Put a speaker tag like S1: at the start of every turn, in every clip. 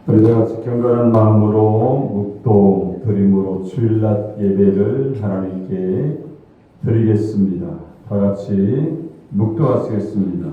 S1: 우리 다 같이 경건한 마음으로 묵도 드림으로 주일낮 예배를 하나님께 드리겠습니다. 다 같이 묵도하시겠습니다.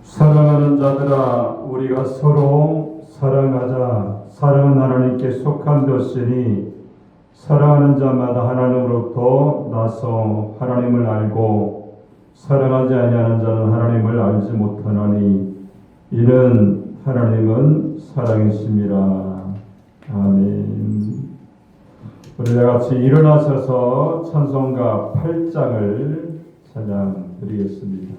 S1: 사랑하는 자들아, 우리가 서로 사랑하자. 사랑은 하나님께 속한 것이니 사랑하는 자마다 하나님으로부터 나서 하나님을 알고 사랑하지 아니하는 자는 하나님을 알지 못하나니 이는 하나님은 사랑이심이라. 아멘. 우리 다 같이 일어나셔서 찬송가 8장을 찬양 드리겠습니다.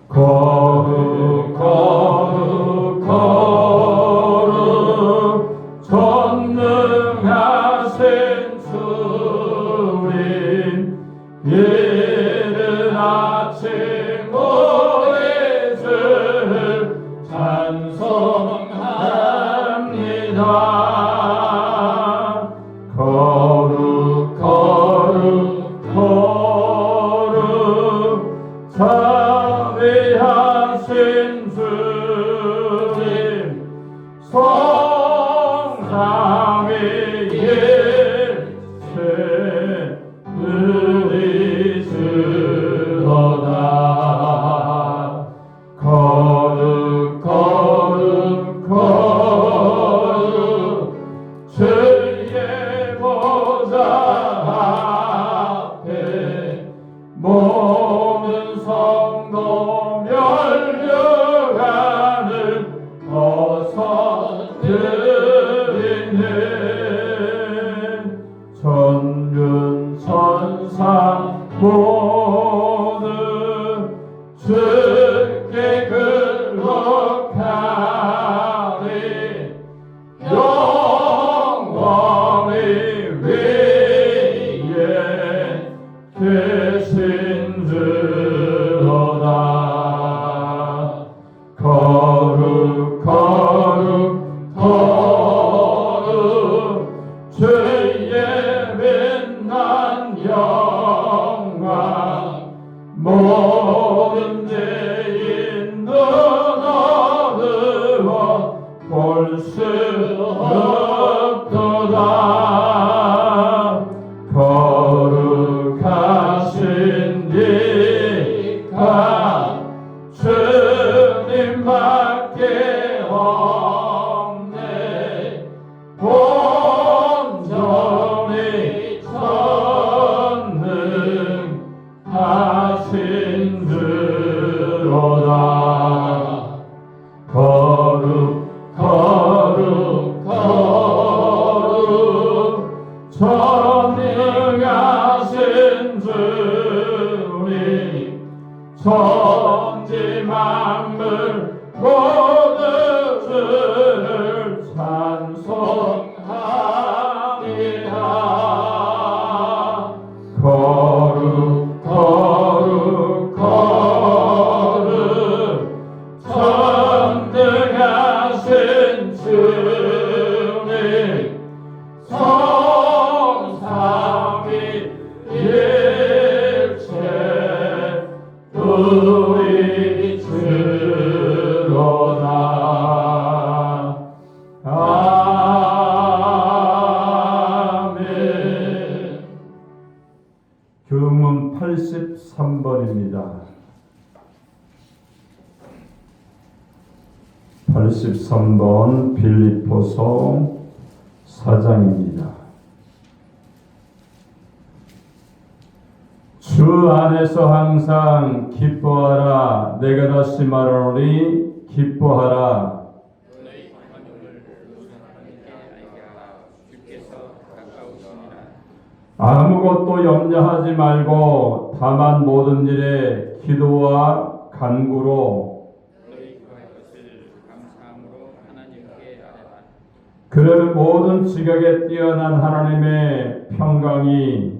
S1: 거룩 거룩 거룩 전능하신 주님 이른 아침 우리를 찬송합니다. 거룩 거룩 거룩 자비하신 주님 성삼위일체 누리시로다. 거룩 거룩 거룩 주의 보좌 앞에 모든 성도 멸류관을 벗어드리네. 천군 천사 모두 주께 근록하리. 영원히 위에 계신 주로다. 거룩 거룩 거룩 주의 빛난 영광 모든 죄인 눈 어두워 볼 수 없도다. 거룩하신 이가 주님밖에 없네. 온전히 전능하신 주로다. 거룩 거룩 거룩 전능하신 주님 천지 만물 모두 주를 찬송합니다. 거룩 거룩 거룩 전능하신 주님 성삼위일체 우리 주로다. 아멘. 교문 83번입니다. 83번 빌립보서 4장입니다. 주 안에서 항상 기뻐하라. 내가 다시 말하노니 기뻐하라. 아무것도 염려하지 말고 다만 모든 일에 기도와 간구로
S2: 너희 구할 것을 감사함으로 하나님께 아뢰라.
S1: 그를 모든 지각에 뛰어난 하나님의 평강이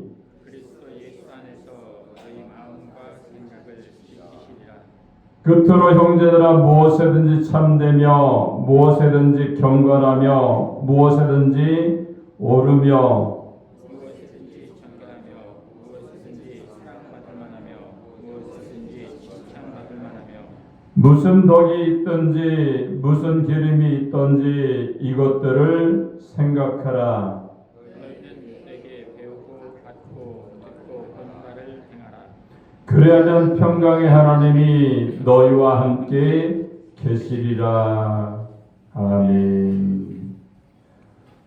S2: 그리스도 예수 안에서 너희 마음과 생각을 지키시리라.
S1: 끝으로 형제들아 무엇에든지 참되며 무엇에든지 경건하며 무엇에든지 오르며
S2: 무엇이든지 정결하며 무엇이든지 사랑받을 만하며 무엇이든지 칭찬받을 만하며
S1: 무슨 덕이 있든지 무슨 기름이 있든지 이것들을 생각하라.
S2: 너희는 내게 배우고 받고 듣고 본 바를 행하라.
S1: 그래야만 평강의 하나님이 너희와 함께 계시리라. 아멘.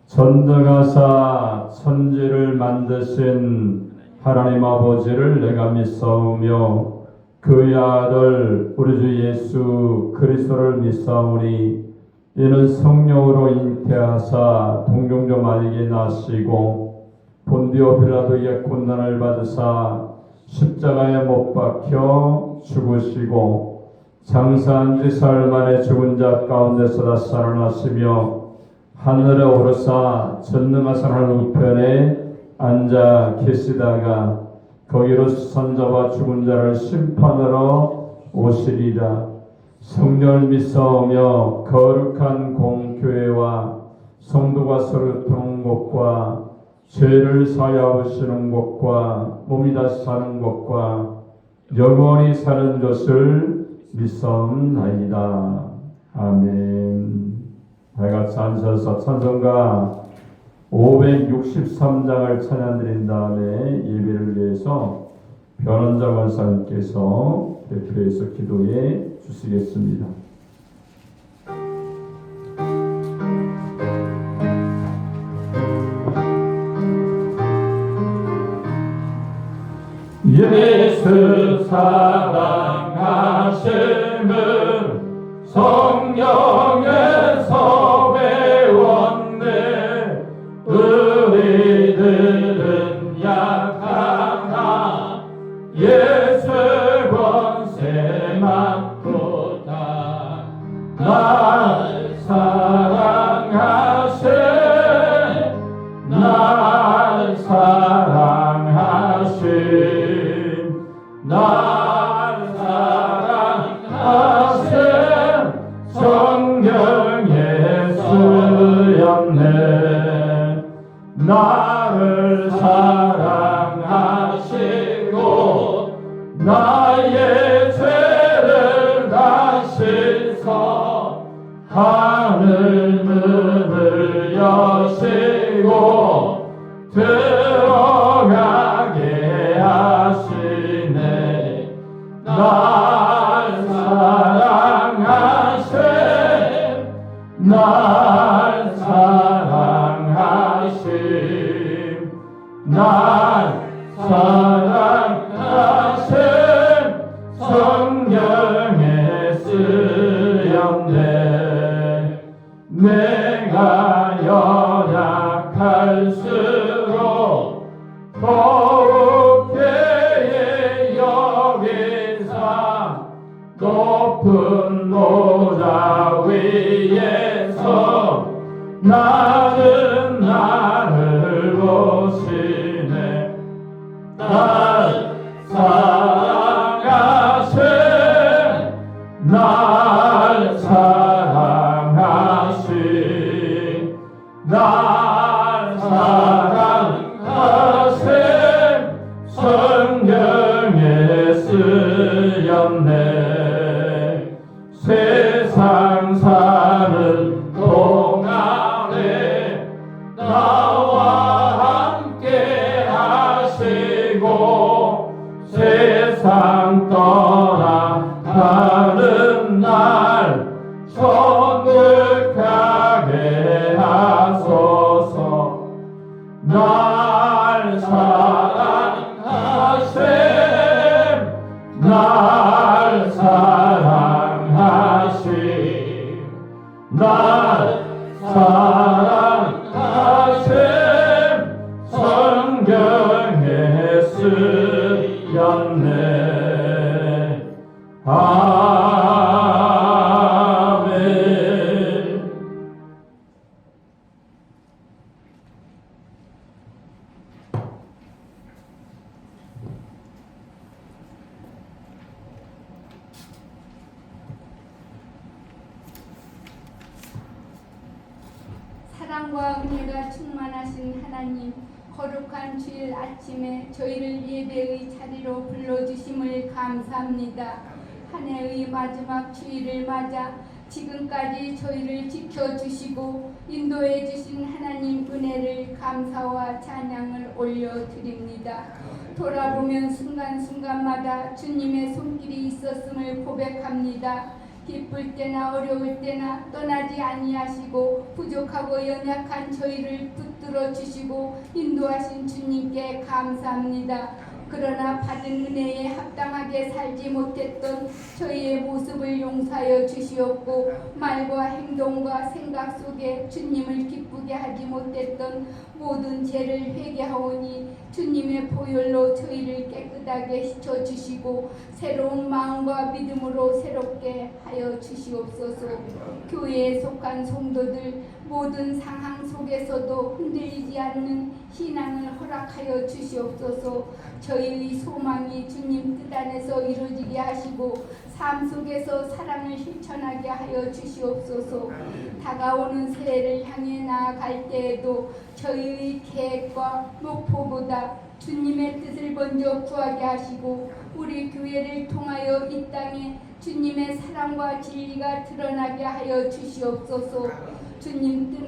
S1: 전능하사 천지를 만드신 하나님 아버지를 내가 믿사오며 그의 아들 우리 주 예수 그리스도를 믿사오니 이는 성령으로 잉태하사 동정녀 마리아에게 나시고 본디오 빌라도에게 고난을 받으사 십자가에 못 박혀 죽으시고 장사한 지 사흘 만에 죽은 자 가운데서 다 살아나시며 하늘에 오르사 전능하신 하나님 우편에 앉아 계시다가 거기로 선자와 죽은 자를 심판하러 오시리라. 성령을 믿사오며 거룩한 공교회와 성도가 서로 돕는 것과 죄를 사하시는 것과 몸이 다시 사는 것과 영원히 사는 것을 믿사옵나이다. 아멘. 다같이 앉아서 찬송가 563장을 찬양드린 다음에 예배를 위해서 변원자 권사님께서 대표해서 기도해 주시겠습니다. 예수 사랑하심은 성령에서 배웠네. 우리들은 약하나 예수 권세만 보다 날 사랑하신 날 사랑하신 날 사랑하신 성경에 쓰였네. 나를 사랑하시고 나의 죄를 다 씻어 하늘 문을 여시고 들어가게 하시네. 날 사랑하신 날 사랑하신 날 사랑하신 성경에 쓰였네. 내가 연약할수록 더욱 죄의 여기사 높은 보좌 위에서 나는 나를 보시네. 날 사랑하신 날 사랑하신 날 사랑하신 성경에 쓰였네. 세상 사는 동안에 나와 함께 하시고 세상 떠나가는 날 천국 가게 하소서. 날 사랑하신 날 사랑하신 날 사랑하신 성경 아멘.
S3: 사랑과 은혜가 충만하신 하나님, 거룩한 주일 아침에 저희를 예배의 자리로 불러주심을 감사합니다. 한 해의 마지막 주일을 맞아 지금까지 저희를 지켜주시고 인도해 주신 하나님 은혜를 감사와 찬양을 올려드립니다. 돌아보면 순간순간마다 주님의 손길이 있었음을 고백합니다. 기쁠 때나 어려울 때나 떠나지 아니하시고 부족하고 연약한 저희를 붙들어 주시고 인도하신 주님께 감사합니다. 그러나 받은 은혜에 합당하게 살지 못했던 저희의 모습을 용서하여 주시옵고 말과 행동과 생각 속에 주님을 기쁘게 하지 못했던 모든 죄를 회개하오니 주님의 보혈로 저희를 깨끗하게 씻어주시고 새로운 마음과 믿음으로 새롭게 하여 주시옵소서. 교회에 속한 성도들 모든 상황 속에서도 흔들리지 않는 신앙을 허락하여 주시옵소서. 저희의 소망이 주님 뜻 안에서 이루어지게 하시고 삶 속에서 사랑을 실천하게 하여 주시옵소서. 다가오는 새해를 향해 나아갈 때에도 저희의 계획과 목표보다 주님의 뜻을 먼저 구하게 하시고 우리 교회를 통하여 이 땅에 주님의 사랑과 진리가 드러나게 하여 주시옵소서. 주님 뜻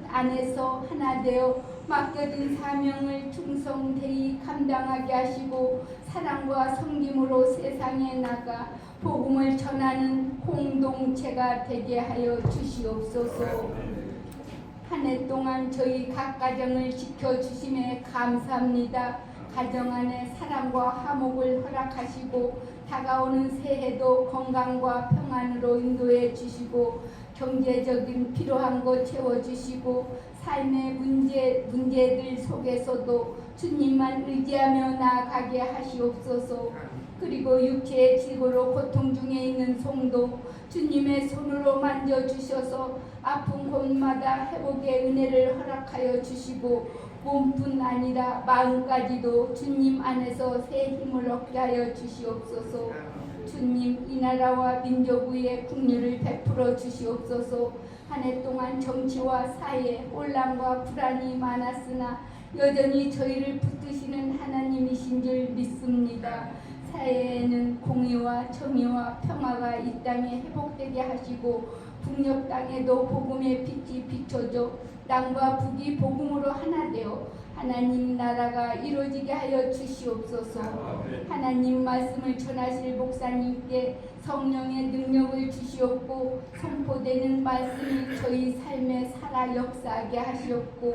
S3: 안에서 하나 되어 맡겨진 사명을 충성되이 감당하게 하시고 사랑과 섬김으로 세상에 나가 복음을 전하는 공동체가 되게 하여 주시옵소서. 한 해 동안 저희 각 가정을 지켜주심에 감사합니다. 가정 안에 사랑과 화목을 허락하시고 다가오는 새해도 건강과 평안으로 인도해 주시고 경제적인 필요한 것 채워주시고 삶의 문제들 속에서도 주님만 의지하며 나아가게 하시옵소서. 그리고 육체의 질고로 고통 중에 있는 성도 주님의 손으로 만져주셔서 아픈 곳마다 회복의 은혜를 허락하여 주시고 몸뿐 아니라 마음까지도 주님 안에서 새 힘을 얻게 하여 주시옵소서. 주님 이 나라와 민족 위에 긍휼을 베풀어 주시옵소서. 한 해 동안 정치와 사회 혼란과 불안이 많았으나 여전히 저희를 붙드시는 하나님이신 줄 믿습니다. 사회에는 공의와 정의와 평화가 이 땅에 회복되게 하시고 북녘 땅에도 복음의 빛이 비춰져 땅과 북이 복음으로 하나 되어 하나님 나라가 이루어지게 하여 주시옵소서. 하나님 말씀을 전하실 목사님께 성령의 능력을 주시옵고 선포되는 말씀이 저희 삶에 살아 역사하게 하시옵고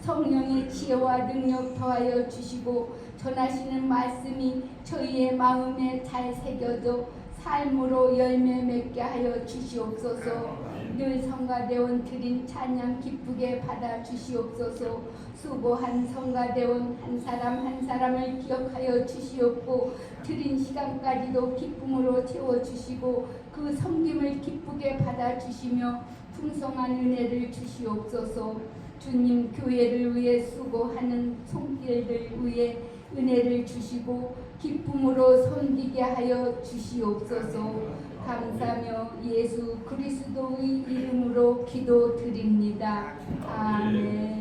S3: 성령의 지혜와 능력 더하여 주시고 전하시는 말씀이 저희의 마음에 잘 새겨져 삶으로 열매 맺게 하여 주시옵소서. 늘 성가대원 드린 찬양 기쁘게 받아 주시옵소서. 수고한 성가대원 한 사람 한 사람을 기억하여 주시옵고 드린 시간까지도 기쁨으로 채워주시고 그 섬김을 기쁘게 받아 주시며 풍성한 은혜를 주시옵소서. 주님 교회를 위해 수고하는 손길들 위해 은혜를 주시고 기쁨으로 섬기게 하여 주시옵소서. 감사하며 예수 그리스도의 이름으로 기도드립니다. 아멘.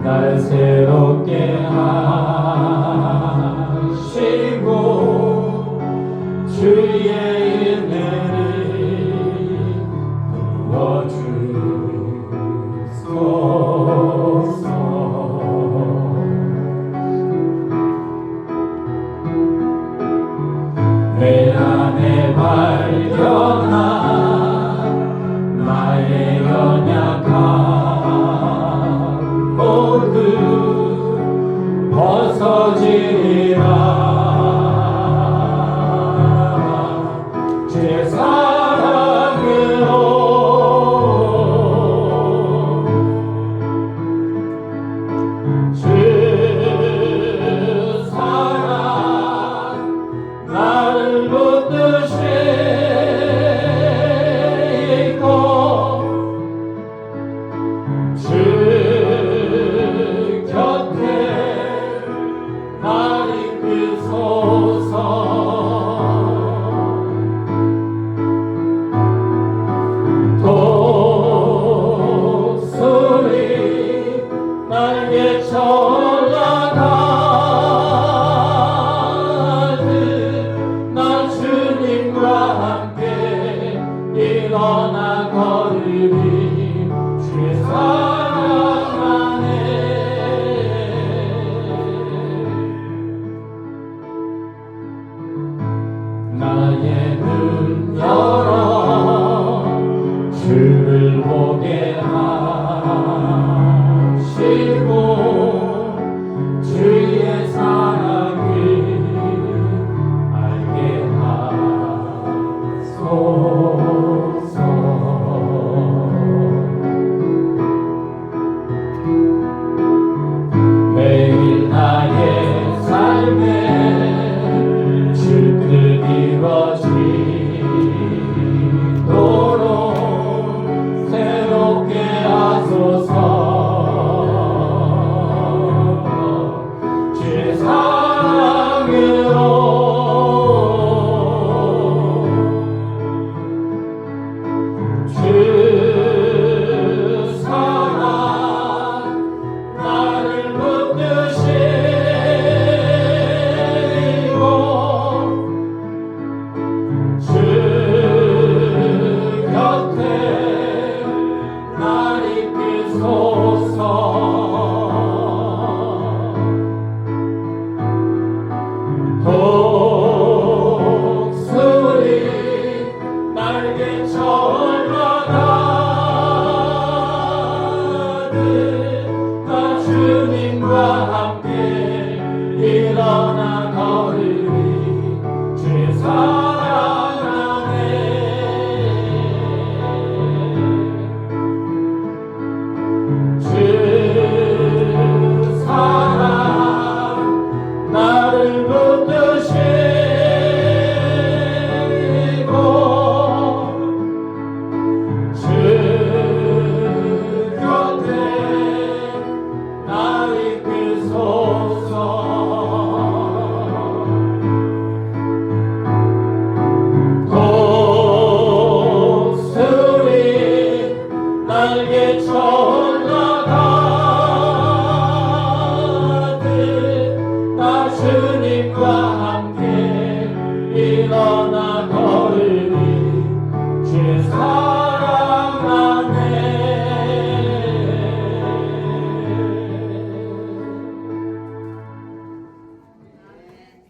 S1: 날 새롭게 하시고 주의 은혜를 부어주소서. 내 안에 발견한 나의 연약함 모두 벗어지리라. 주의 사랑으로 주 사랑 나를 붙드시고 주 곁에 날 이끄소서. 독수리 날개쳐 올라가듯 난 주님과 함께 일어나 걸으리. 주의 사랑 안에 나의 눈 열어 주를 보게 하시고 주의 사랑을 알게 하소서. 매일 나의 삶에 질끝 이루어지도록 새롭게 하소서. 주의 사랑으로 주 사랑 나를 붙드시고 주 곁에 날 이끄소서. 독수리 날개쳐 올라가듯 나 주님과 함께 일어나 걸으리. 주의 사랑 안에 주 사랑 나를 붙드시고 주 곁에 날 이끄소서. 독수리 날개쳐 올라가듯 나 주님과 함께 일어나 걸으리. 주의 사랑 안에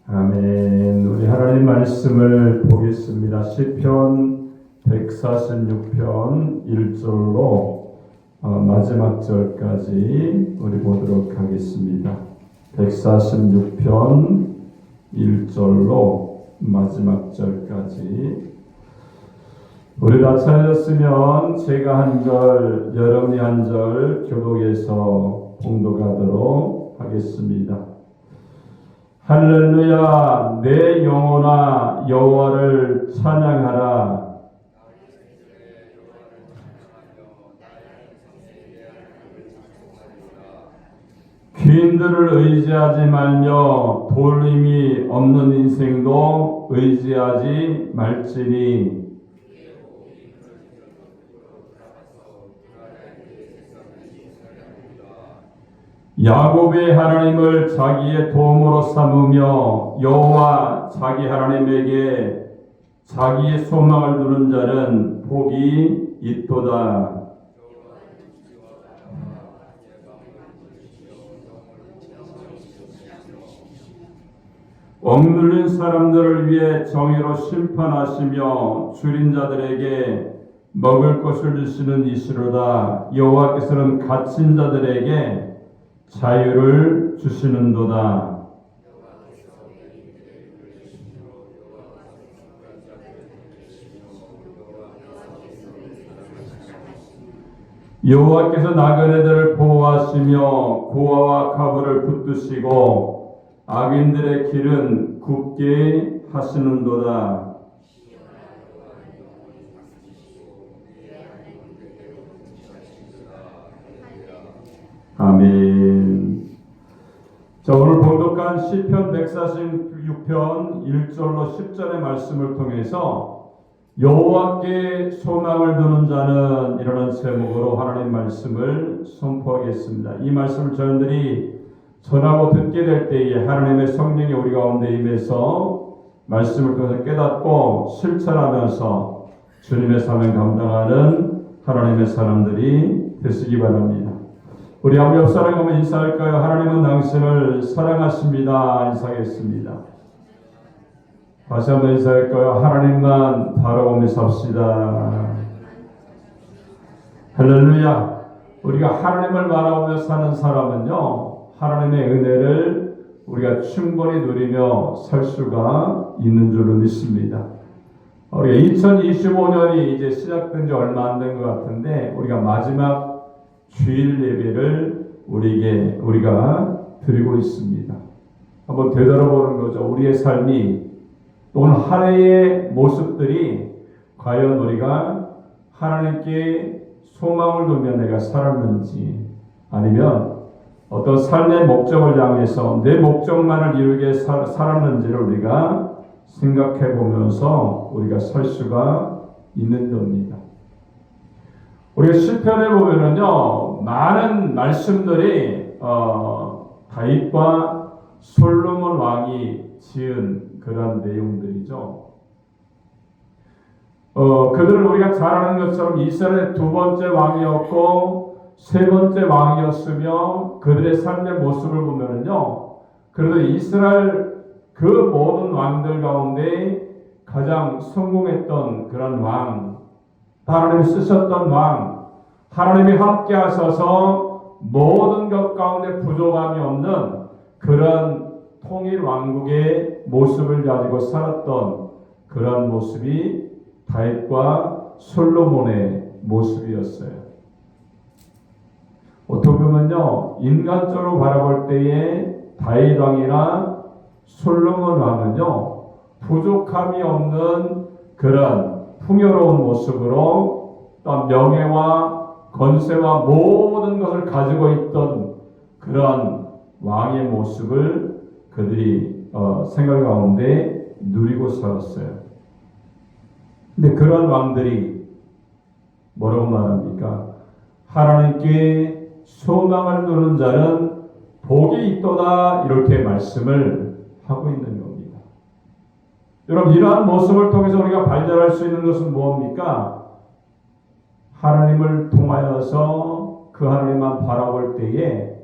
S1: 아멘. 우리 하나님 말씀을 보겠습니다. 시편 146편 1절로 마지막 절까지 우리 보도록 하겠습니다. 146편 1절로 마지막 절까지 우리 다 찾았으면 제가 한 절, 여러분이 한 절 교독해서 봉독하도록 하겠습니다. 할렐루야, 내 영혼아 여호와를 찬양하라. 귀인들을 의지하지 말며 돌림이 없는 인생도 의지하지 말지니 야곱의 하나님을 자기의 도움으로 삼으며 여호와 자기 하나님에게 자기의 소망을 두는 자는 복이 있도다. 억눌린 사람들을 위해 정의로 심판하시며 줄인 자들에게 먹을 것을 주시는 이시로다. 여호와께서는 갇힌 자들에게 자유를 주시는도다. 여호와께서 나그네들을 보호하시며 고아와 가부를 붙드시고 악인들의 길은 굽게 하시는도다. 아멘. 자, 오늘 봉독한 시편 146편 1절로 10절의 말씀을 통해서 여호와께 소망을 두는 자는 이라는 제목으로 하나님 말씀을 선포하겠습니다. 이 말씀을 저희들이 전하고 듣게 될 때에 하나님의 성령이 우리 가운데 임해서 말씀을 통해서 깨닫고 실천하면서 주님의 사명 감당하는 하나님의 사람들이 되시기 바랍니다. 우리 아버지 옆 사람과 인사할까요? 하나님은 당신을 사랑하십니다. 인사하겠습니다. 다시 한번 인사할까요? 하나님만 바라보며 삽시다. 할렐루야. 우리가 하나님을 바라보며 사는 사람은요, 하나님의 은혜를 우리가 충분히 누리며 살 수가 있는 줄로 믿습니다. 우리가 2025년이 이제 시작된 지 얼마 안 된 것 같은데 우리가 마지막 주일 예배를 우리가 드리고 있습니다. 한번 되돌아보는 거죠. 우리의 삶이 오늘 한 해의 모습들이 과연 우리가 하나님께 소망을 두며 내가 살았는지, 아니면 어떤 삶의 목적을 향해서 내 목적만을 이루게 살았는지를 우리가 생각해 보면서 우리가 살 수가 있는 겁니다. 우리가 시편에 보면은요, 많은 말씀들이 다윗과 솔로몬 왕이 지은 그런 내용들이죠. 그들은 우리가 잘 아는 것처럼 이스라엘의 두 번째 왕이었고 세 번째 왕이었으며 그들의 삶의 모습을 보면은요, 그래도 이스라엘 그 모든 왕들 가운데 가장 성공했던 그런 왕, 하나님이 쓰셨던 왕, 하나님이 함께 하셔서 모든 것 가운데 부족함이 없는 그런 통일 왕국의 모습을 가지고 살았던 그런 모습이 다윗과 솔로몬의 모습이었어요. 어떻게 보면요, 인간적으로 바라볼 때에 다윗 왕이나 솔로몬 왕은요, 부족함이 없는 그런 풍요로운 모습으로 또 명예와 권세와 모든 것을 가지고 있던 그런 왕의 모습을 그들이 생활 가운데 누리고 살았어요. 근데 그런 왕들이 뭐라고 말합니까? 하나님께 소망을 두는 자는 복이 있도다, 이렇게 말씀을 하고 있는 겁니다. 여러분, 이러한 모습을 통해서 우리가 발견할 수 있는 것은 무엇입니까? 하나님을 통하여서 그 하나님만 바라볼 때에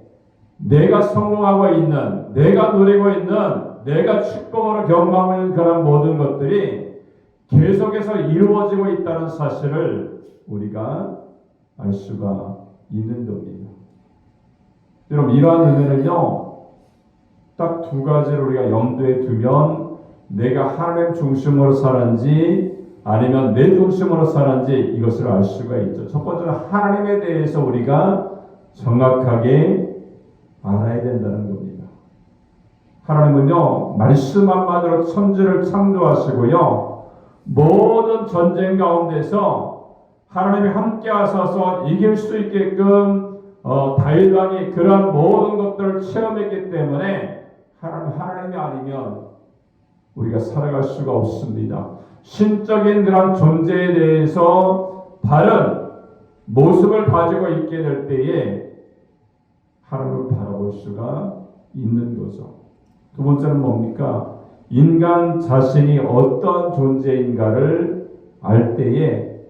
S1: 내가 성공하고 있는, 내가 누리고 있는, 내가 축복으로 경험하고 있는 그런 모든 것들이 계속해서 이루어지고 있다는 사실을 우리가 알 수가 있는 겁니다. 여러분, 이러한 은혜는요, 딱 두 가지를 우리가 염두에 두면 내가 하나님 중심으로 살았는지 아니면 내 중심으로 살았는지 이것을 알 수가 있죠. 첫 번째는 하나님에 대해서 우리가 정확하게 알아야 된다는 겁니다. 하나님은요, 말씀 한마디로 천지를 창조하시고요, 모든 전쟁 가운데서 하나님이 함께 하셔서 이길 수 있게끔 다윗 왕이 그런 모든 것들을 체험했기 때문에 하나님이 아니면 우리가 살아갈 수가 없습니다. 신적인 그런 존재에 대해서 바른 모습을 가지고 있게 될 때에 하나님을 바라볼 바라볼 수가 있는 거죠. 두 번째는 뭡니까? 인간 자신이 어떤 존재인가를 알 때에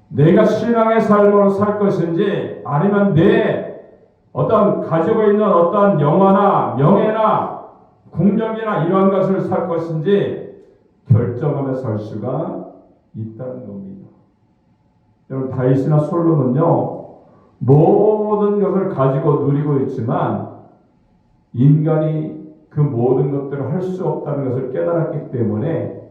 S1: 내가 신앙의 삶으로 살 것인지 아니면 내 어떤 가지고 있는 어떤 영화나 명예나 국력이나 이러한 것을 살 것인지 결정하며 살 수가 있다는 겁니다. 여러분 다윗이나 솔로몬은요 모든 것을 가지고 누리고 있지만 인간이 그 모든 것들을 할 수 없다는 것을 깨달았기 때문에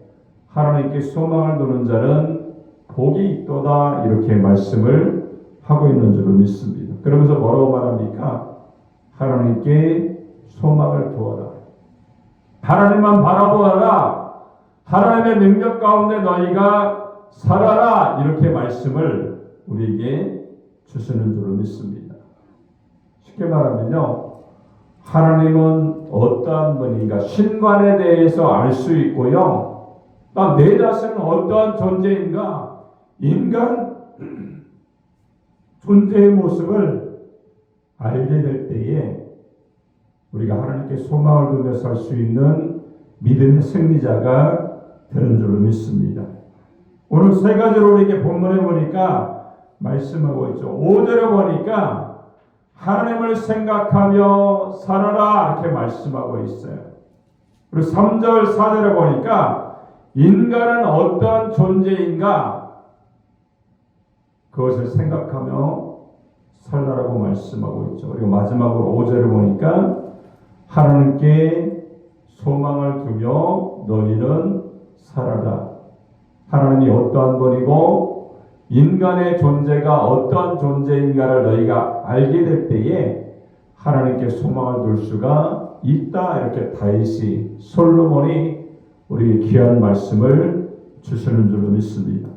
S1: 하나님께 소망을 두는 자는 복이 있도다 이렇게 말씀을 하고 있는 줄로 믿습니다. 그러면서 뭐라고 말합니까? 하나님께 소망을 두어라. 하나님만 바라보아라. 하나님의 능력 가운데 너희가 살아라. 이렇게 말씀을 우리에게 주시는 줄로 믿습니다. 쉽게 말하면요. 하나님은 어떠한 분인가 신관에 대해서 알 수 있고요. 내 자신은 어떠한 존재인가 인간 존재의 모습을 알게 될 때에 우리가 하나님께 소망을 두며 살 수 있는 믿음의 승리자가 되는 줄로 믿습니다. 오늘 세 가지로 우리에게 본문에 보니까 말씀하고 있죠. 5절에 보니까 하나님을 생각하며 살아라 이렇게 말씀하고 있어요. 그리고 3절 4절에 보니까 인간은 어떤 존재인가 그것을 생각하며 살라라고 말씀하고 있죠. 그리고 마지막으로 5절에 보니까 하나님께 소망을 두며 너희는 살아라. 하나님이 어떠한 분이고 인간의 존재가 어떠한 존재인가를 너희가 알게 될 때에 하나님께 소망을 둘 수가 있다. 이렇게 다윗이 솔로몬이 우리에게 귀한 말씀을 주시는 줄로 믿습니다.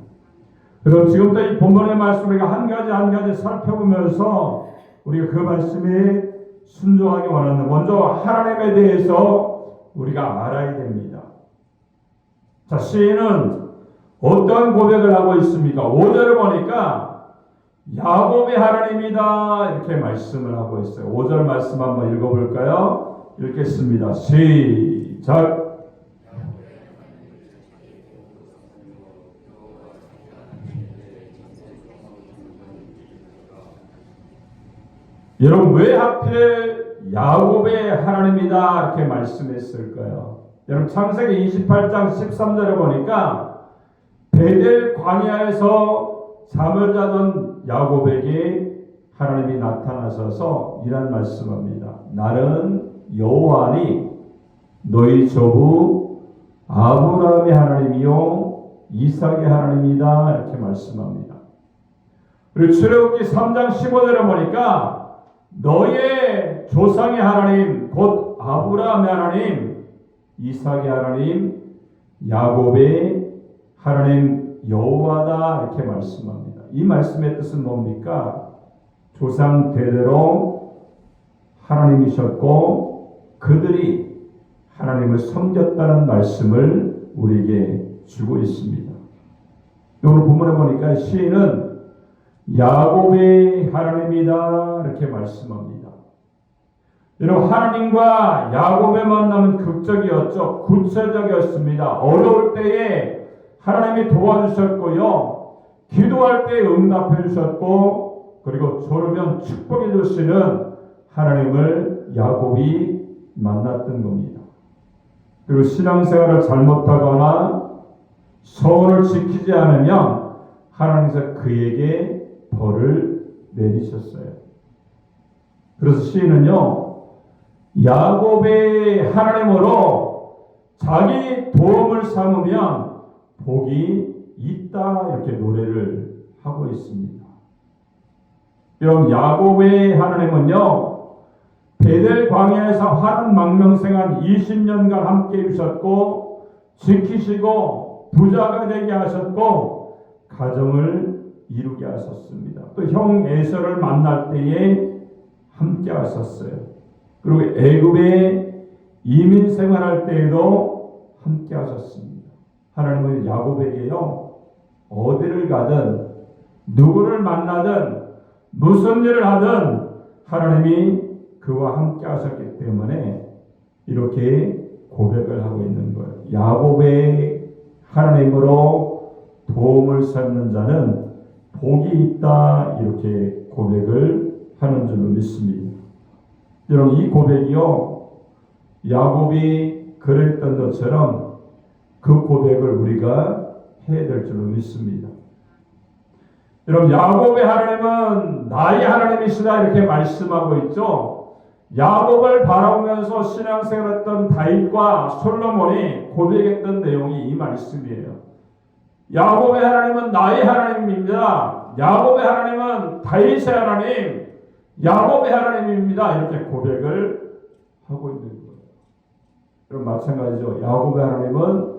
S1: 그럼 지금부터 이 본문의 말씀 우리가 한 가지 살펴보면서 우리가 그 말씀에 순종하기 원하는 먼저 하나님에 대해서 우리가 알아야 됩니다. 자, 시인은 어떤 고백을 하고 있습니까? 5절을 보니까 야곱의 하나님이다 이렇게 말씀을 하고 있어요. 5절 말씀 한번 읽어볼까요? 읽겠습니다. 시작. 여러분 왜 하필 야곱의 하나님이다 이렇게 말씀했을까요? 여러분 창세기 28장 13절에 보니까 베델 광야에서 잠을 자던 야곱에게 하나님이 나타나셔서 이란 말씀합니다. 나는 여호와니 너희 조부 아브라함의 하나님이요 이삭의 하나님이다 이렇게 말씀합니다. 그리고 출애굽기 3장 15절에 보니까 너의 조상의 하나님 곧 아브라함의 하나님 이삭의 하나님 야곱의 하나님 여호와다 이렇게 말씀합니다. 이 말씀의 뜻은 뭡니까? 조상 대대로 하나님이셨고 그들이 하나님을 섬겼다는 말씀을 우리에게 주고 있습니다. 오늘 본문에 보니까 시인은 야곱의 하나님이다 이렇게 말씀합니다. 여러분 하나님과 야곱의 만남은 극적이었죠. 구체적이었습니다. 어려울 때에 하나님이 도와주셨고요. 기도할 때 응답해 주셨고 그리고 졸으면 축복해 주시는 하나님을 야곱이 만났던 겁니다. 그리고 신앙생활을 잘못하거나 서원을 지키지 않으면 하나님께서 그에게 벌을 내리셨어요. 그래서 시인은요. 야곱의 하나님으로 자기 도움을 삼으면 복이 있다 이렇게 노래를 하고 있습니다. 여러분 야곱의 하나님은요 베델 광야에서 하란 망명생활 20년간 함께 해주셨고 지키시고 부자가 되게 하셨고 가정을 이루게 하셨습니다. 또 형 에서를 만날 때에 함께 하셨어요. 그리고 애굽에 이민 생활할 때에도 함께 하셨습니다. 하나님은 야곱에게요 어디를 가든 누구를 만나든 무슨 일을 하든 하나님이 그와 함께 하셨기 때문에 이렇게 고백을 하고 있는 거예요. 야곱의 하나님으로 도움을 삼는 자는 복이 있다, 이렇게 고백을 하는 줄로 믿습니다. 여러분, 이 고백이요, 야곱이 그랬던 것처럼 그 고백을 우리가 해야 될 줄로 믿습니다. 여러분, 야곱의 하나님은 나의 하나님이시다, 이렇게 말씀하고 있죠. 야곱을 바라보면서 신앙생활했던 다윗과 솔로몬이 고백했던 내용이 이 말씀이에요. 야곱의 하나님은 나의 하나님입니다. 야곱의 하나님은 다윗의 하나님, 야곱의 하나님입니다, 이렇게 고백을 하고 있는 거예요. 그럼 마찬가지죠. 야곱의 하나님은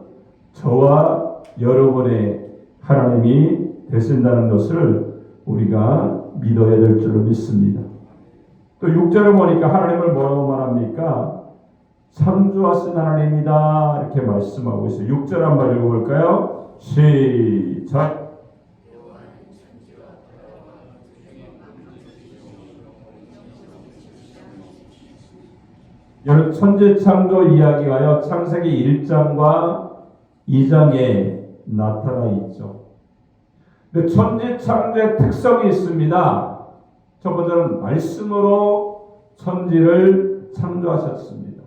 S1: 저와 여러분의 하나님이 되신다는 것을 우리가 믿어야 될 줄로 믿습니다. 또 6절을 보니까 하나님을 뭐라고 말합니까? 창조하신 하나님이다, 이렇게 말씀하고 있어요. 6절 한번 읽어볼까요? 시작. 여러분, 천지 창조 이야기가요, 창세기 1장과 2장에 나타나 있죠. 근데 천지 창조의 특성이 있습니다. 첫 번째는 말씀으로 천지를 창조하셨습니다.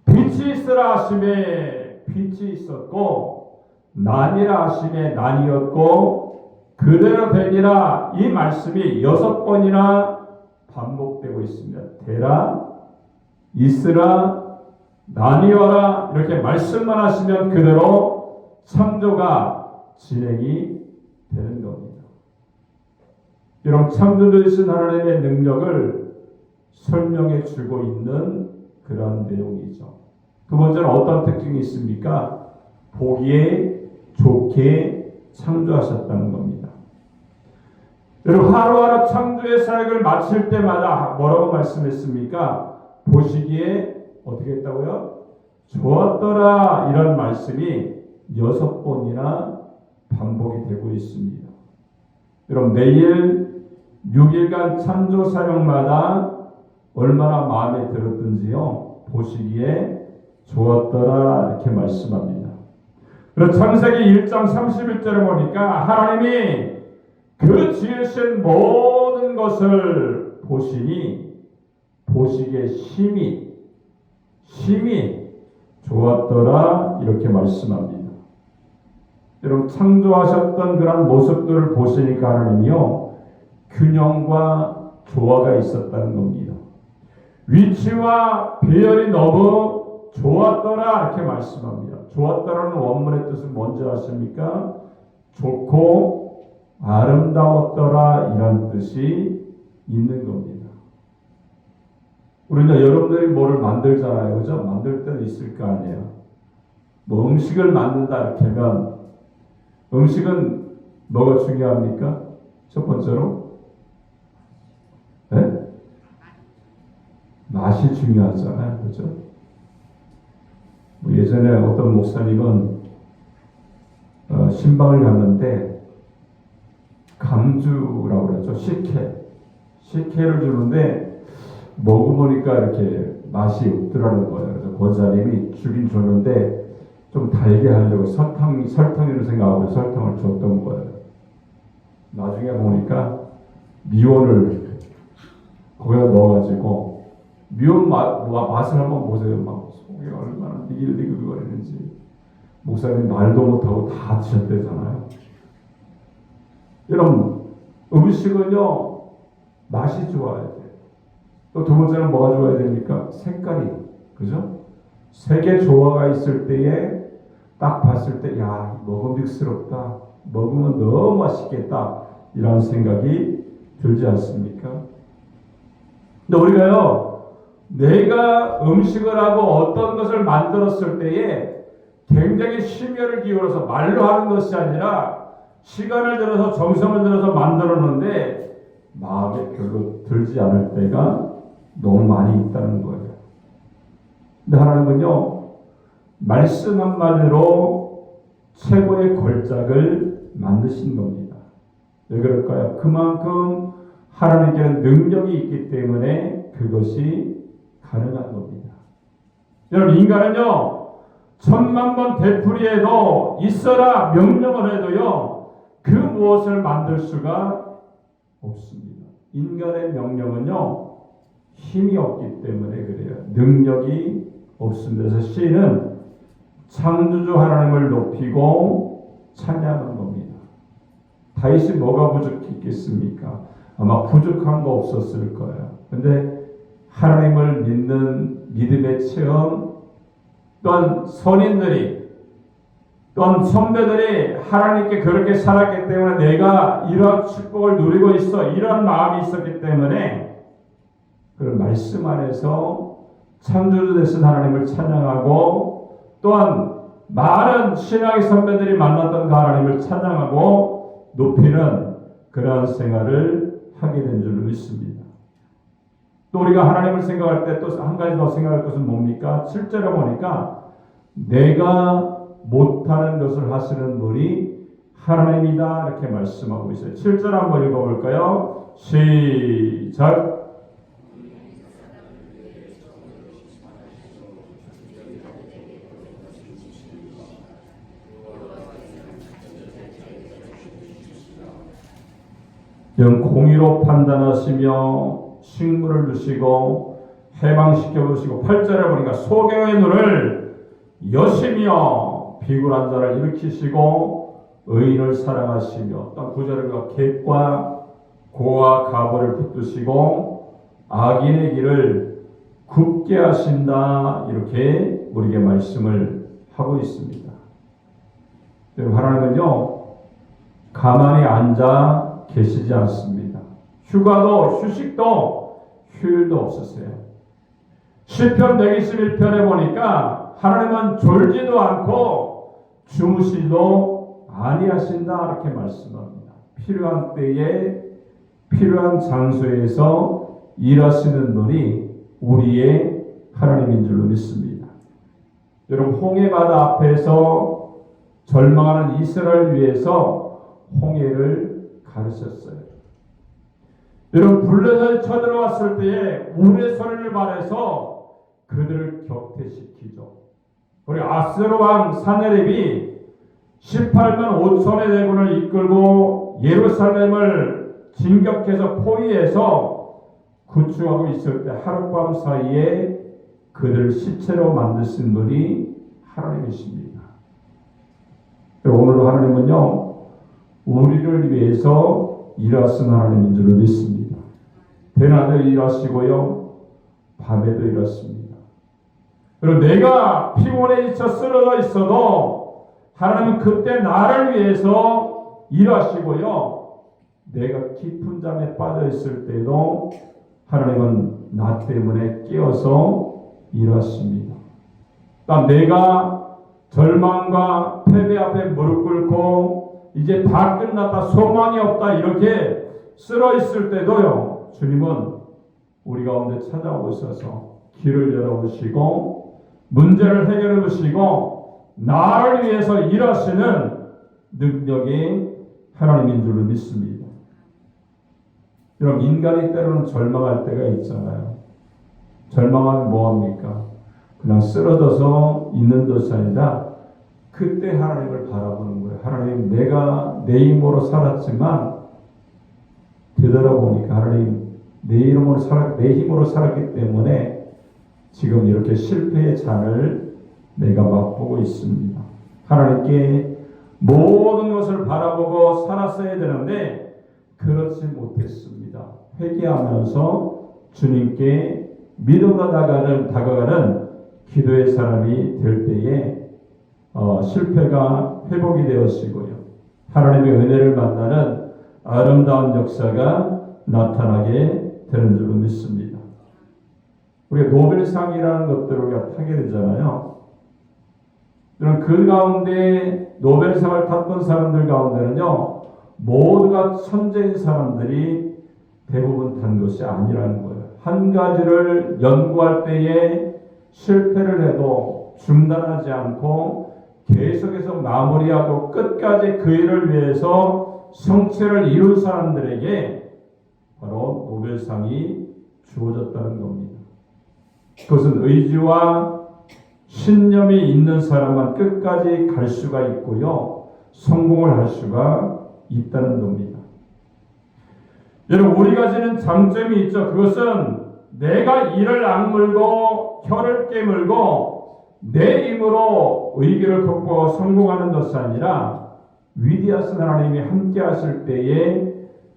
S1: 빛이 있으라 하심에 빛이 있었고, 나니라 하심에 나니었고, 그대로 되니라, 이 말씀이 6번이나 반복되고 있습니다. 되라, 있으라, 나뉘어라, 이렇게 말씀만 하시면 그대로 창조가 진행이 되는 겁니다. 여러분, 창조주이신 하나님의 능력을 설명해 주고 있는 그런 내용이죠. 두 번째는 어떤 특징이 있습니까? 보기에 좋게 창조하셨다는 겁니다. 여러분, 하루하루 창조의 사역을 마칠 때마다 뭐라고 말씀했습니까? 보시기에 어떻게 했다고요? 좋았더라, 이런 말씀이 6번이나 반복이 되고 있습니다. 여러분, 매일 6일간 창조 사역마다 얼마나 마음에 들었든지요, 보시기에 좋았더라, 이렇게 말씀합니다. 그래서 창세기 1장 31절에 보니까 하나님이 그 지으신 모든 것을 보시니 보시기에 심히 좋았더라, 이렇게 말씀합니다. 여러분, 창조하셨던 그런 모습들을 보시니까 하나님이요, 균형과 조화가 있었다는 겁니다. 위치와 배열이 너무 좋았더라, 이렇게 말씀합니다. 좋았더라는 원문의 뜻은 뭔지 아십니까? 좋고 아름다웠더라, 이런 뜻이 있는 겁니다. 우리는 여러분들이 뭐를 만들잖아요, 그죠? 만들 때는 있을 거 아니에요. 뭐 음식을 만든다 이렇게 하면 음식은 뭐가 중요합니까? 첫 번째로 네? 맛이 중요하잖아요, 그죠? 뭐 예전에 어떤 목사님은 신방을 갔는데 감주라고 그랬죠. 식혜를 주는데 먹어보니까 이렇게 맛이 없더라는 거예요. 그래서 권사님이 주긴 줬는데 좀 달게 하려고 설탕이라고 생각하고 설탕을 줬던 거예요. 나중에 보니까 미원을 거기다 넣어가지고 미원 맛을 한번 보세요. 막 속이 얼마나 니글니글거리는지. 목사님 말도 못하고 다 드셨대잖아요. 여러분, 음식은요, 맛이 좋아야 돼요. 또 두 번째는 뭐가 좋아야 됩니까? 색깔이, 그죠? 색의 조화가 있을 때에 딱 봤을 때, 야, 먹음직스럽다, 먹으면 너무 맛있겠다, 이런 생각이 들지 않습니까? 근데 우리가요, 내가 음식을 하고 어떤 것을 만들었을 때에 굉장히 심혈을 기울여서 말로 하는 것이 아니라 시간을 들여서 정성을 들여서 만들었는데 마음에 별로 들지 않을 때가 너무 많이 있다는 거예요. 근데 하나님은요, 말씀 한마디로 최고의 걸작을 만드신 겁니다. 왜 그럴까요? 그만큼 하나님께는 능력이 있기 때문에 그것이 가능한 겁니다. 여러분, 인간은요, 1000만 번 되풀이해도, 있어라 명령을 해도요, 그 무엇을 만들 수가 없습니다. 인간의 명령은요, 힘이 없기 때문에 그래요. 능력이 없습니다. 그래서 시인은 창조주 하나님을 높이고 찬양한 겁니다. 다윗이 뭐가 부족했겠습니까? 아마 부족한 거 없었을 거예요. 근데 하나님을 믿는 믿음의 체험, 또한 선인들이, 또한 선배들이 하나님께 그렇게 살았기 때문에 내가 이러한 축복을 누리고 있어, 이런 마음이 있었기 때문에 그런 말씀 안에서 창조주 되신 하나님을 찬양하고, 또한 많은 신앙의 선배들이 만났던 그 하나님을 찬양하고 높이는 그러한 생활을 하게 된 줄로 믿습니다. 또 우리가 하나님을 생각할 때 또 한 가지 더 생각할 것은 뭡니까? 7절에 보니까 내가 못하는 것을 하시는 분이 하나님이다, 이렇게 말씀하고 있어요. 7절 한번 읽어볼까요? 시작. 공의로 판단하시며 식물을 주시고 해방시켜 주시고, 8절에 보니까 소경의 눈을 여시며 비굴한 자를 일으키시고 의인을 사랑하시며, 또 9절에 보니까 객과 고와 가보를 붙드시고 악인의 길을 굽게 하신다, 이렇게 우리에게 말씀을 하고 있습니다. 하나님은요, 가만히 앉아 계시지 않습니다. 휴가도 휴식도 휴일도 없으세요. 시편 121편에 보니까 하나님은 졸지도 않고 주무시도 아니하신다, 이렇게 말씀합니다. 필요한 때에 필요한 장소에서 일하시는 분이 우리의 하나님인 줄로 믿습니다. 여러분, 홍해바다 앞에서 절망하는 이스라엘을 위해서 홍해를 가르쳤어요. 여러분, 블레셋이 쳐들어왔을 때에 우레 소리를 발해서 그들을 격퇴시키죠. 우리 아스로 왕 사네립이 18만 5천의 대군을 이끌고 예루살렘을 진격해서 포위해서 구축하고 있을 때 하룻밤 사이에 그들을 시체로 만드신 분이 하나님이십니다. 오늘도 하나님은요, 우리를 위해서 일하신 하나님인 줄 믿습니다. 대낮에도 일하시고요, 밤에도 일하십니다. 그리고 내가 피곤해 지쳐 쓰러져 있어도 하나님은 그때 나를 위해서 일하시고요, 내가 깊은 잠에 빠져 있을 때도 하나님은 나 때문에 깨어서 일하십니다. 내가 절망과 패배 앞에 무릎 꿇고 이제 다 끝났다, 소망이 없다, 이렇게 쓰러 있을 때도요, 주님은 우리 가운데 찾아오셔서 길을 열어보시고 문제를 해결해 보시고 나를 위해서 일하시는 능력이 하나님인 줄로 믿습니다. 여러분, 인간이 때로는 절망할 때가 있잖아요. 절망하면 뭐합니까? 그냥 쓰러져서 있는 것이 아니라 그때 하나님을 바라보는 거예요. 하나님, 내가 내 힘으로 살았지만 되돌아보니까 하나님, 내 힘으로 살았기 때문에 지금 이렇게 실패의 잔을 내가 맛보고 있습니다. 하나님께 모든 것을 바라보고 살았어야 되는데 그렇지 못했습니다. 회개하면서 주님께 믿음으로 다가가는 기도의 사람이 될 때에 실패가 회복이 되었시고요, 하나님의 은혜를 만나는 아름다운 역사가 나타나게 되는 줄로 믿습니다. 우리가 노벨상이라는 것들을 우리가 타게 되잖아요. 그 가운데 노벨상을 탔던 사람들 가운데는요, 모두가 천재인 사람들이 대부분 탄 것이 아니라는 거예요. 한 가지를 연구할 때에 실패를 해도 중단하지 않고 계속해서 마무리하고 끝까지 그 일을 위해서 성취를 이룬 사람들에게 바로 노벨상이 주어졌다는 겁니다. 그것은 의지와 신념이 있는 사람만 끝까지 갈 수가 있고요. 성공을 할 수가 있다는 겁니다. 여러분, 우리가 지는 장점이 있죠. 그것은 내가 이를 악물고 혀를 깨물고 내 힘으로 위기를 극복하고 성공하는 것이 아니라 위대하신 하나님이 함께 하실 때에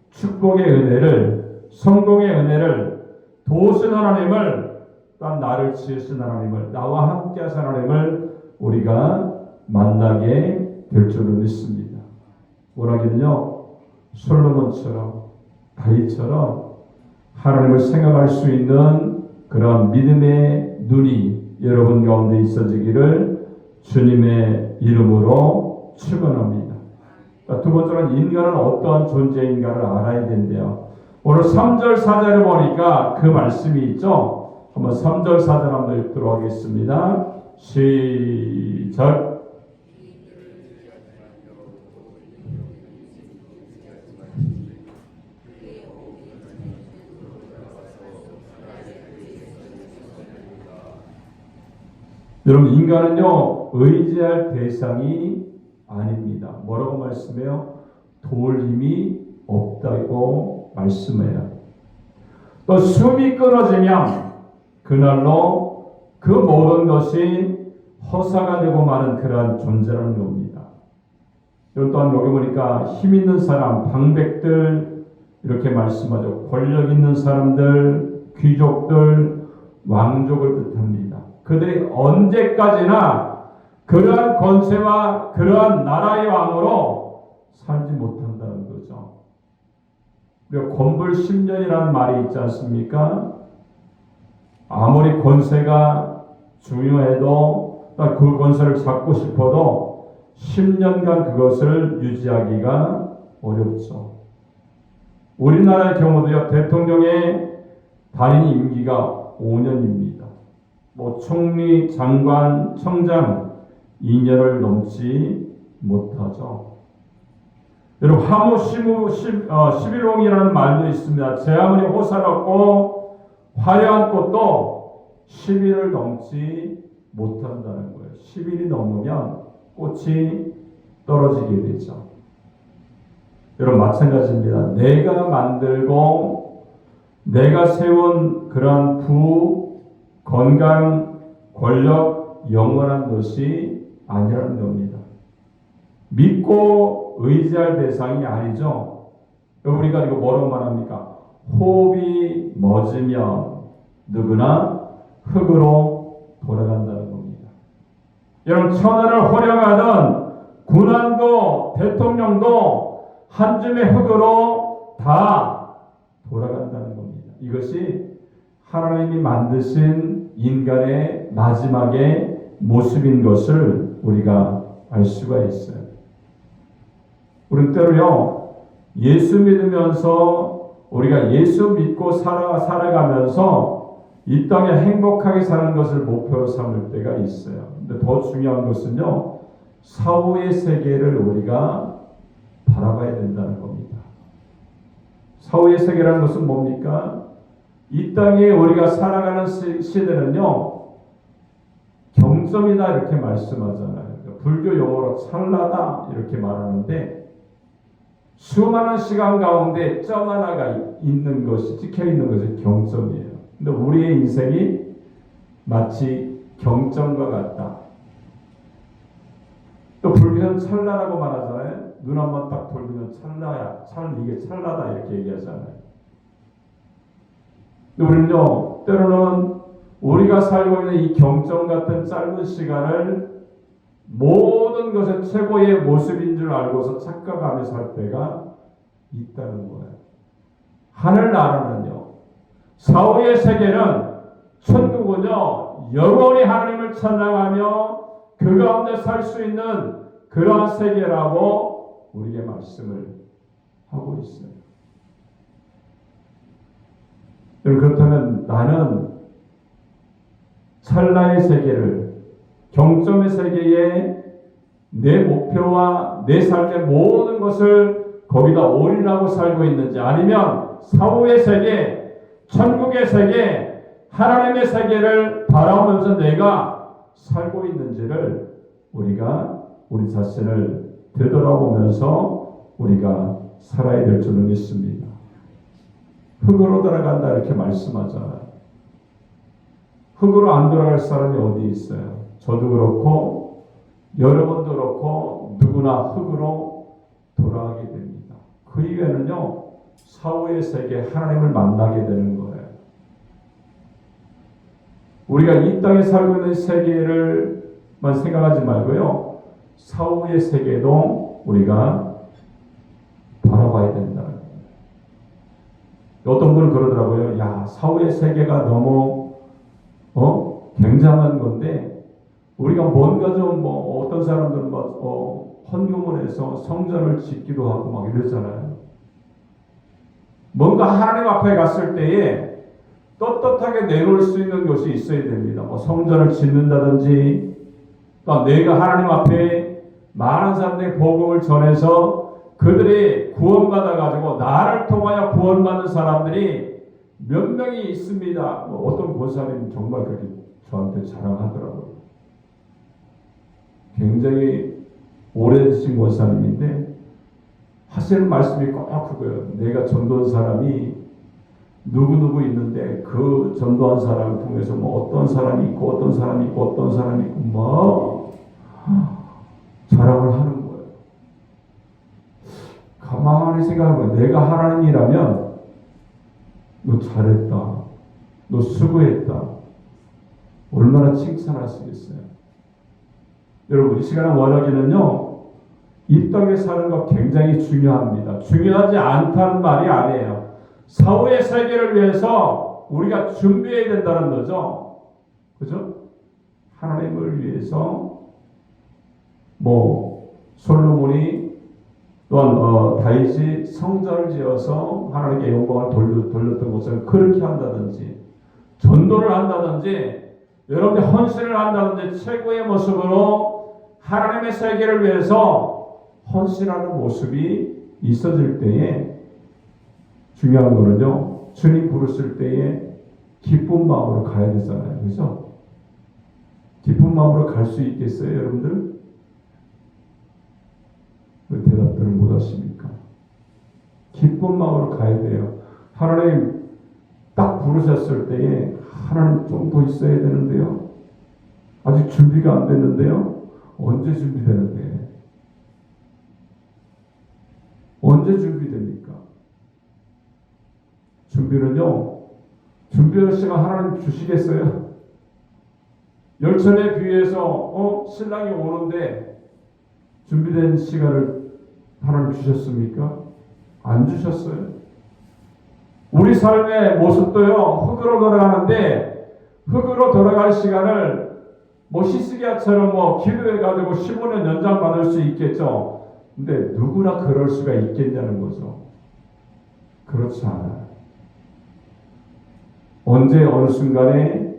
S1: 축복의 은혜를, 성공의 은혜를, 도우신 하나님을, 또 나를 지으신 하나님을, 나와 함께 하신 하나님을 우리가 만나게 될 줄을 믿습니다. 뭐라겠냐? 솔로몬처럼, 다윗처럼 하나님을 생각할 수 있는 그런 믿음의 눈이 여러분 가운데 있어지기를 주님의 이름으로 축원합니다. 두 번째는 인간은 어떠한 존재인가를 알아야 된대요. 오늘 3절 4절에 보니까 그 말씀이 있죠. 한번 3절 4절 한번 읽도록 하겠습니다. 시작. 여러분, 인간은요 의지할 대상이 아닙니다. 뭐라고 말씀해요? 도울 힘이 없다고 말씀해요. 또 숨이 끊어지면 그날로 그 모든 것이 허사가 되고 마는 그러한 존재라는 겁니다. 여러분, 또한 여기 보니까 힘 있는 사람, 방백들 이렇게 말씀하죠. 권력 있는 사람들, 귀족들, 왕족을 뜻합니다. 그들이 언제까지나 그러한 권세와 그러한 나라의 왕으로 살지 못한다는 거죠. 그리고 권불 10년이라는 말이 있지 않습니까? 아무리 권세가 중요해도 그 권세를 잡고 싶어도 10년간 그것을 유지하기가 어렵죠. 우리나라의 경우도요, 대통령의 단임 임기가 5년입니다. 총리, 장관, 청장 2년을 넘지 못하죠. 여러분, 하무 11홍이라는 말도 있습니다. 제 아무리 호사롭고 화려한 꽃도 10일을 넘지 못한다는 거예요. 10일이 넘으면 꽃이 떨어지게 되죠. 여러분, 마찬가지입니다. 내가 만들고 내가 세운 그러한 건강, 권력, 영원한 것이 아니라는 겁니다. 믿고 의지할 대상이 아니죠. 우리가 이거 뭐라고 말합니까? 호흡이 멎으면 누구나 흙으로 돌아간다는 겁니다. 여러분, 천하를 호령하던 군왕도 대통령도 한 줌의 흙으로 다 돌아간다는 겁니다. 이것이 하나님이 만드신 인간의 마지막의 모습인 것을 우리가 알 수가 있어요. 우리는 때로요, 예수 믿으면서 우리가 예수 믿고 살아가면서 이 땅에 행복하게 사는 것을 목표로 삼을 때가 있어요. 근데 더 중요한 것은요, 사후의 세계를 우리가 바라봐야 된다는 겁니다. 사후의 세계라는 것은 뭡니까? 이 땅에 우리가 살아가는 시대는요, 경점이다 이렇게 말씀하잖아요. 불교 용어로 찰나다 이렇게 말하는데, 수많은 시간 가운데 점 하나가 있는 것이, 찍혀 있는 것이 경점이에요. 근데 우리의 인생이 마치 경점과 같다. 또 불교는 찰나라고 말하잖아요. 눈 한번 딱 돌리면 찰나야, 이게 찰나다 이렇게 얘기하잖아요. 우리는요, 때로는 우리가 살고 있는 이 경점 같은 짧은 시간을 모든 것의 최고의 모습인 줄 알고서 착각하며 살 때가 있다는 거예요. 하늘나라는요, 사후의 세계는, 천국은요, 영원히 하나님을 찬양하며 그 가운데 살 수 있는 그러한 세계라고 우리에게 말씀을 하고 있어요. 그렇다면 나는 찰나의 세계를, 경점의 세계에 내 목표와 내 삶의 모든 것을 거기다 올인하고 살고 있는지, 아니면 사후의 세계, 천국의 세계, 하나님의 세계를 바라보면서 내가 살고 있는지를 우리가 우리 자신을 되돌아보면서 우리가 살아야 될 줄을 믿습니다. 흙으로 돌아간다 이렇게 말씀하잖아요. 흙으로 안 돌아갈 사람이 어디 있어요? 저도 그렇고 여러분도 그렇고 누구나 흙으로 돌아가게 됩니다. 그 이유에는요, 사후의 세계 하나님을 만나게 되는 거예요. 우리가 이 땅에 살고 있는 세계를만 생각하지 말고요, 사후의 세계도 우리가 바라봐야 된다는 거예요. 어떤 분은 그러더라고요. 야, 사후의 세계가 너무 굉장한 건데 우리가 뭔가 좀 어떤 사람들은 헌금을 해서 성전을 짓기도 하고 막 이러잖아요. 뭔가 하나님 앞에 갔을 때에 떳떳하게 내놓을 수 있는 것이 있어야 됩니다. 성전을 짓는다든지, 또 내가 하나님 앞에 많은 사람들에게 복음을 전해서 그들이 구원받아 가지고 나를 통하여 구원받는 사람들이 몇 명이 있습니다. 어떤 권사님 정말 그렇게 저한테 자랑하더라고요. 굉장히 오래되신 권사님인데 하시는 말씀이 꼭 그거예요. 내가 전도한 사람이 누구누구 있는데 그 전도한 사람을 통해서 어떤 사람이 있고 어떤 사람이 있고 어떤 사람이 있고 자랑을 하는 거예요. 가만히 생각해보면 내가 하나님이라면 너 잘했다, 너 수고했다, 얼마나 칭찬할 수 있어요. 여러분, 이 시간에 원하기는요, 이 땅에 사는 것 굉장히 중요합니다. 중요하지 않다는 말이 아니에요. 사후의 세계를 위해서 우리가 준비해야 된다는 거죠. 그죠? 하나님을 위해서 솔로몬이 또한 다윗이 성전을 지어서 하나님께 영광을 돌렸던 것을 그렇게 한다든지, 전도를 한다든지, 여러분들 헌신을 한다든지, 최고의 모습으로 하나님의 세계를 위해서 헌신하는 모습이 있어질 때에 중요한 거는요, 주님 부르실 때에 기쁜 마음으로 가야 되잖아요. 그죠? 기쁜 마음으로 갈 수 있겠어요, 여러분들? 왜 대답들을 못 하십니까? 기쁜 마음으로 가야 돼요. 하나님 딱 부르셨을 때에 하나님 좀 더 있어야 되는데요. 아직 준비가 안 됐는데요. 언제 준비되는데? 언제 준비됩니까? 준비할 시간 하나님 주시겠어요? 열천에 비해서 신랑이 오는데 준비된 시간을 하나님 주셨습니까? 안 주셨어요. 우리 삶의 모습도요, 흙으로 돌아가는데 흙으로 돌아갈 시간을 히스기야처럼 기도해가지고 15년 연장 받을 수 있겠죠. 근데 누구나 그럴 수가 있겠냐는 거죠. 그렇지 않아요. 언제 어느 순간에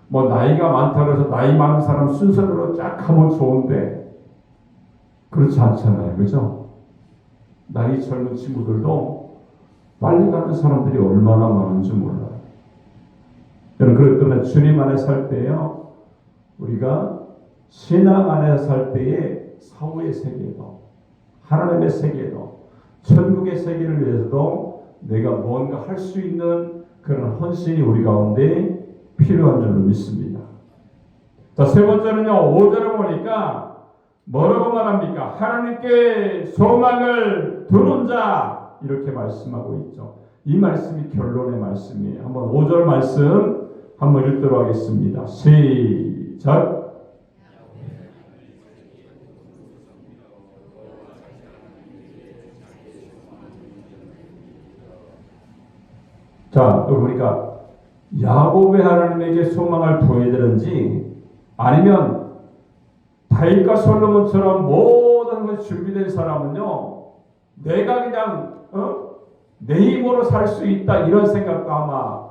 S1: 나이가 많다고 해서 나이 많은 사람 순서대로 쫙 하면 좋은데 그렇지 않잖아요. 그죠? 나이 젊은 친구들도 빨리 가는 사람들이 얼마나 많은지 몰라요. 여러분, 그렇기 때문에 주님 안에 살 때요, 우리가 신앙 안에 살 때에 사후의 세계도, 하나님의 세계도, 천국의 세계를 위해서도 내가 뭔가 할 수 있는 그런 헌신이 우리 가운데 필요한 줄로 믿습니다. 자, 세 번째는요, 5절에 보니까 뭐라고 말합니까? 하나님께 소망을 두는 자, 이렇게 말씀하고 있죠. 이 말씀이 결론의 말씀이에요. 한번 5절 말씀 한번 읽도록 하겠습니다. 시작. 자, 여기 보니까 야곱의 하나님에게 소망을 두어야 되는지, 아니면 다윗과 솔로몬처럼 모든 것이 준비된 사람은요, 내가 그냥 내 힘으로 살 수 있다, 이런 생각도 아마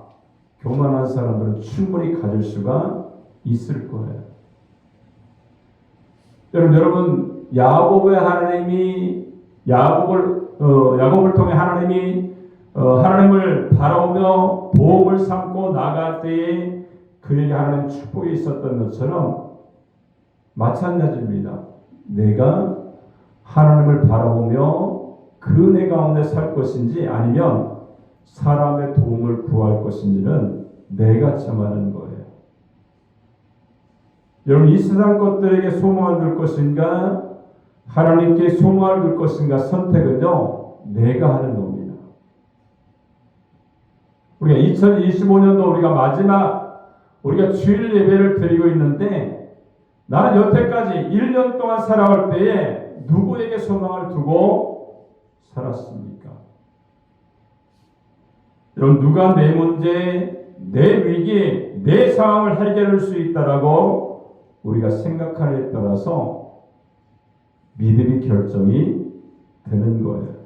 S1: 교만한 사람들은 충분히 가질 수가 있을 거예요. 여러분, 야곱의 하나님이 야곱을 통해 하나님이 하나님을 바라보며 보험을 삼고 나갈 때에 그에게 하나님 축복이 있었던 것처럼 마찬가지입니다. 내가 하나님을 바라보며 그 은혜 가운데 살 것인지 아니면 사람의 도움을 구할 것인지는 내가 정하는 거예요. 여러분, 이 세상 것들에게 소망을 둘 것인가 하나님께 소망을 둘 것인가 선택은요 내가 하는 겁니다. 우리가 2025년도 우리가 주일 예배를 드리고 있는데 나는 여태까지 1년 동안 살아올 때에 누구에게 소망을 두고 살았습니까? 여러분, 누가 내 문제, 내 위기, 내 상황을 해결할 수 있다라고 우리가 생각하느냐에 따라서 믿음이 결정이 되는 거예요.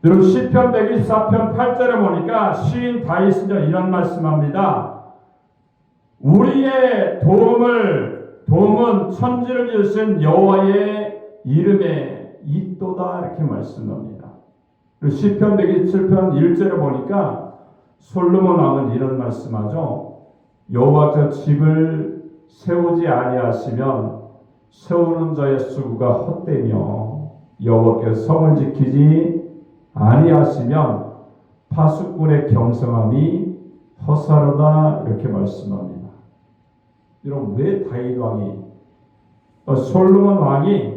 S1: 여러분, 시편 124편 8절에 보니까 시인 다윗은 이런 말씀합니다. 우리의 도움은 천지를 지으신 여호와의 이름에 있도다 이렇게 말씀합니다. 그리고 시편 127편 1절에 보니까 솔로몬 왕은 이런 말씀하죠. 여호와께서 집을 세우지 아니하시면 세우는 자의 수고가 헛되며 여호와께서 성을 지키지 아니하시면 파수꾼의 경성함이 허사로다 이렇게 말씀합니다. 여러분, 왜 다윗 왕이 솔로몬 왕이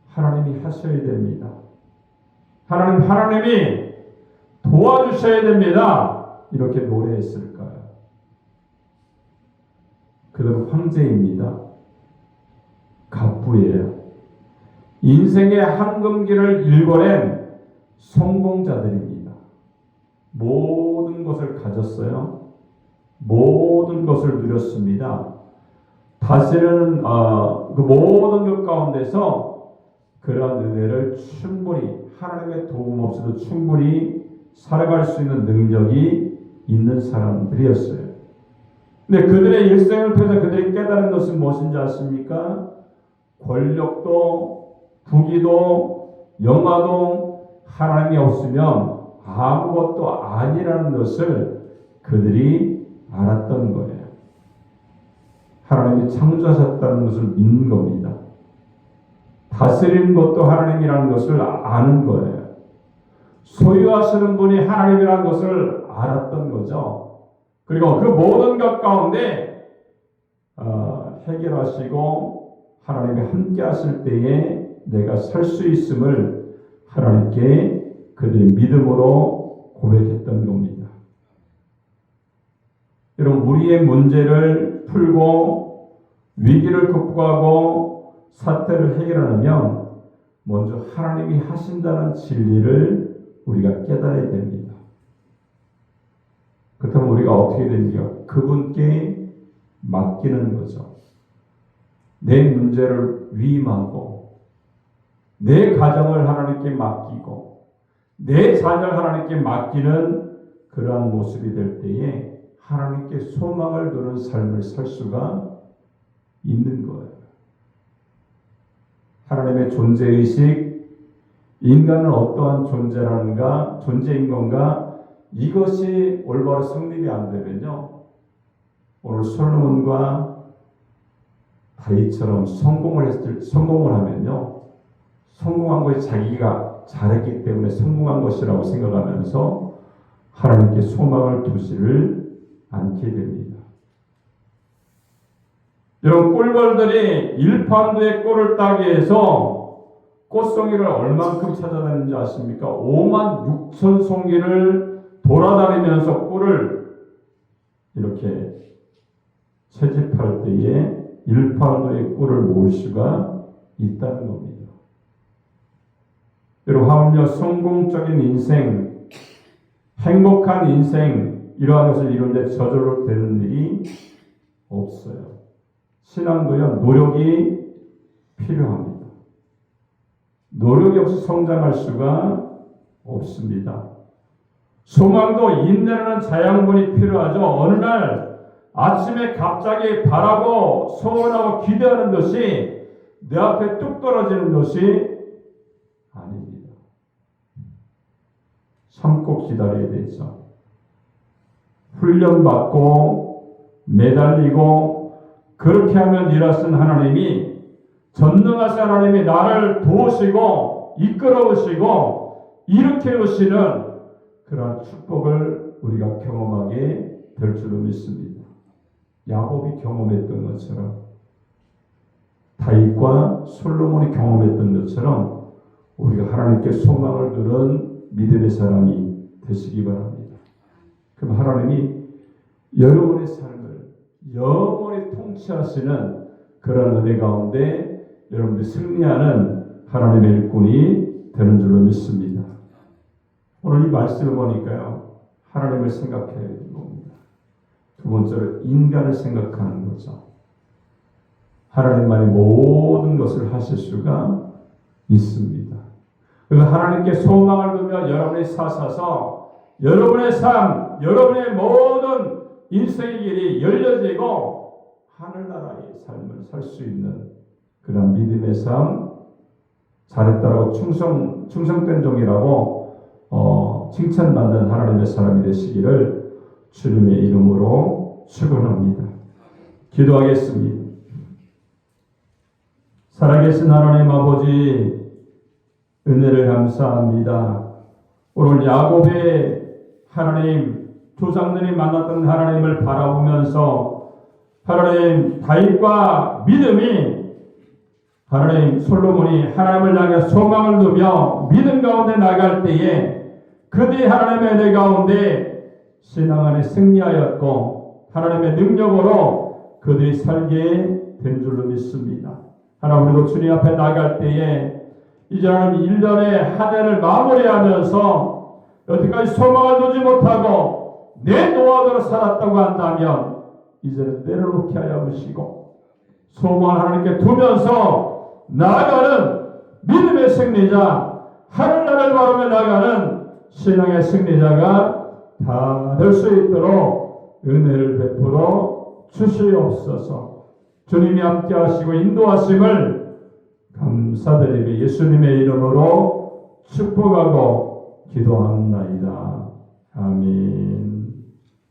S1: 하나님이 하셔야 됩니다. 하나님이 도와주셔야 됩니다. 이렇게 노래했을까요? 그들은 황제입니다. 갑부예요. 인생의 황금기를 일궈낸 성공자들입니다. 모든 것을 가졌어요. 모든 것을 누렸습니다. 다시는 그 모든 것 가운데서 그러한 은혜를 충분히 하나님의 도움 없이도 충분히 살아갈 수 있는 능력이 있는 사람들이었어요. 근데 그들의 일생을 통해서 그들이 깨달은 것은 무엇인지 아십니까? 권력도 부귀도 영화도 하나님이 없으면 아무것도 아니라는 것을 그들이 알았던 거예요. 하나님이 창조하셨다는 것을 믿는 겁니다. 다스리는 것도 하나님이라는 것을 아는 거예요. 소유하시는 분이 하나님이라는 것을 알았던 거죠. 그리고 그 모든 것 가운데 해결하시고 하나님이 함께 하실 때에 내가 살 수 있음을 하나님께 그들이 믿음으로 고백했던 겁니다. 여러분, 우리의 문제를 풀고 위기를 극복하고 사태를 해결하려면 먼저 하나님이 하신다는 진리를 우리가 깨달아야 됩니다. 그렇다면 우리가 어떻게 됩니까? 그분께 맡기는 거죠. 내 문제를 위임하고 내 가정을 하나님께 맡기고 내 자녀를 하나님께 맡기는 그러한 모습이 될 때에 하나님께 소망을 두는 삶을 살 수가 있는 거예요. 하나님의 존재의식, 인간은 어떠한 존재인 건가? 이것이 올바로 성립이 안 되면요, 오늘 솔로몬과 다윗처럼 성공을 하면요, 성공한 것이 자기가 잘했기 때문에 성공한 것이라고 생각하면서 하나님께 소망을 두지를 않게 됩니다. 여러분, 꿀벌들이 일판도에 꿀을 따기 위해서 꽃송이를 얼만큼 찾아다니는지 아십니까? 56,000송이를 돌아다니면서 꿀을 이렇게 채집할 때에 일판도의 꿀을 모을 수가 있다는 겁니다. 여러분, 하물며 성공적인 인생, 행복한 인생, 이러한 것을 이루는데 저절로 되는 일이 없어요. 신앙도요, 노력이 필요합니다. 노력이 없이 성장할 수가 없습니다. 소망도 인내라는 자양분이 필요하죠. 어느 날 아침에 갑자기 바라고 소원하고 기대하는 것이 내 앞에 뚝 떨어지는 것이 아닙니다. 참고 기다려야 되죠. 훈련받고 매달리고 그렇게 하면 일하신 하나님이, 전능하신 하나님이 나를 도우시고 이끌어오시고 일으켜오시는 그런 축복을 우리가 경험하게 될 줄로 믿습니다. 야곱이 경험했던 것처럼, 다윗과 솔로몬이 경험했던 것처럼 우리가 하나님께 소망을 두는 믿음의 사람이 되시기 바랍니다. 그럼 하나님이 여러분의 삶을 영원히 통치하시는 그런 은혜 가운데 여러분들이 승리하는 하나님의 일꾼이 되는 줄로 믿습니다. 오늘 이 말씀을 보니까요, 하나님을 생각해야 됩니다. 두 번째로 인간을 생각하는 거죠. 하나님만이 모든 것을 하실 수가 있습니다. 그래서 하나님께 소망을 두며 여러분이 사셔서 여러분의 삶, 여러분의 모든 인생의 길이 열려지고 하늘나라의 삶을 살 수 있는 그런 믿음의 삶, 잘했다라고 충성된 종이라고 칭찬받는 하나님의 사람이 되시기를 주님의 이름으로 축원합니다. 기도하겠습니다. 살아계신 하나님 아버지, 은혜를 감사합니다. 오늘 야곱의 하나님, 조상들이 만났던 하나님을 바라보면서 하나님 다윗과 믿음이, 하나님 솔로몬이 하나님을 향해 소망을 두며 믿음 가운데 나갈 때에 그들이 하나님의 은혜 가운데 신앙 안에 승리하였고 하나님의 능력으로 그들이 살게 된 줄로 믿습니다. 하나님, 우리도 주님 앞에 나갈 때에 이제 하나님 1년의 한 해를 마무리하면서 여태까지 소망을 두지 못하고 내 노하우대로 살았다고 한다면 이제는 내려놓게 하여 주시고 소망을 하나님께 두면서 나아가는 믿음의 승리자, 하늘나라를 바라며 나아가는 신앙의 승리자가 다 될 수 있도록 은혜를 베풀어 주시옵소서. 주님이 함께 하시고 인도하심을 감사드리며 예수님의 이름으로 축복하고 기도합니다. 아멘.